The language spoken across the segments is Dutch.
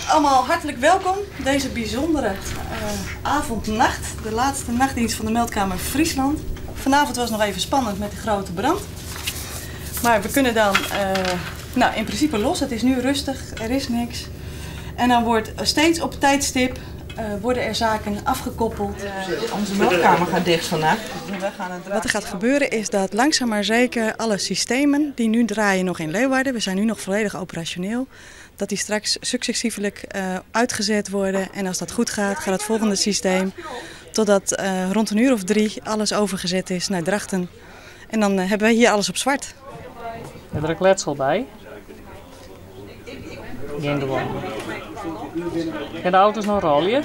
Allemaal hartelijk welkom. Deze bijzondere avond-nacht. De laatste nachtdienst van de meldkamer Friesland. Vanavond was het nog even spannend met de grote brand. Maar we kunnen dan in principe los. Het is nu rustig, er is niks. En dan wordt steeds op tijdstip worden er zaken afgekoppeld. Onze meldkamer gaat dicht vannacht. Wat er gaat gebeuren is dat langzaam maar zeker alle systemen die nu draaien nog in Leeuwarden, we zijn nu nog volledig operationeel, dat die straks successievelijk uitgezet worden. En als dat goed gaat, gaat het volgende systeem totdat rond een uur of 3 alles overgezet is naar Drachten. En dan hebben we hier alles op zwart. Heb je er een kletsel bij? Geen gewoon. En de auto's nog rollen?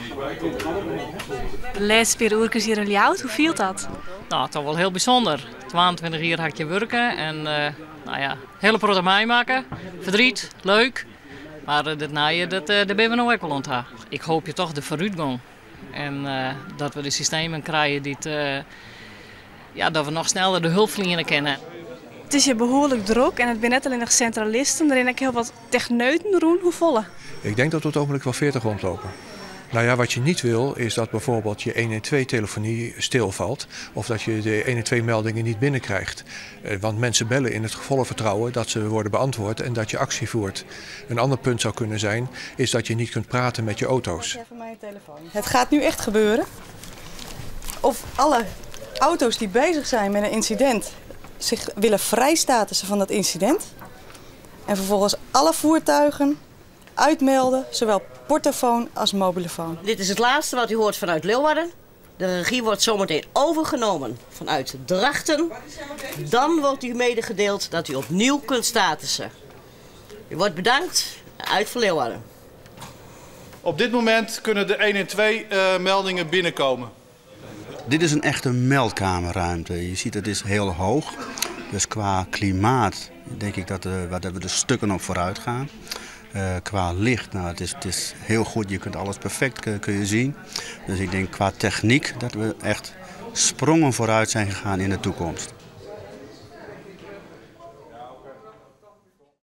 De laatste periode hier in Ljouwt, hoe viel dat? Nou, toch wel heel bijzonder. 22 jaar had je werken en hele programma maken. Verdriet, leuk. Maar dit naaien, daar ben we nog ook wel onthaal. Ik hoop je toch de vooruitgang. En dat we de systemen krijgen die dat we nog sneller de hulpverlening kennen. Het is hier behoorlijk druk en het zijn net alleen nog centralisten. Erin heb ik heel wat techneuten doen. Hoe volle? Ik denk dat we op het ogenblik wel 40 rondlopen. Nou ja, wat je niet wil is dat bijvoorbeeld je 112-telefonie stilvalt of dat je de 112-meldingen niet binnenkrijgt. Want mensen bellen in het volle vertrouwen dat ze worden beantwoord en dat je actie voert. Een ander punt zou kunnen zijn is dat je niet kunt praten met je auto's. Het gaat nu echt gebeuren. Of alle auto's die bezig zijn met een incident zich willen vrijstatussen van dat incident. En vervolgens alle voertuigen uitmelden, zowel portofoon als mobielefoon. Dit is het laatste wat u hoort vanuit Leeuwarden. De regie wordt zometeen overgenomen vanuit Drachten. Dan wordt u medegedeeld dat u opnieuw kunt statussen. U wordt bedankt. Uit voor Leeuwarden. Op dit moment kunnen de 112-meldingen binnenkomen. Dit is een echte meldkamerruimte. Je ziet het is heel hoog. Dus qua klimaat denk ik dat we er stukken op vooruit gaan. Qua licht, nou, het is heel goed. Je kunt alles perfect kun je zien. Dus ik denk qua techniek dat we echt sprongen vooruit zijn gegaan in de toekomst.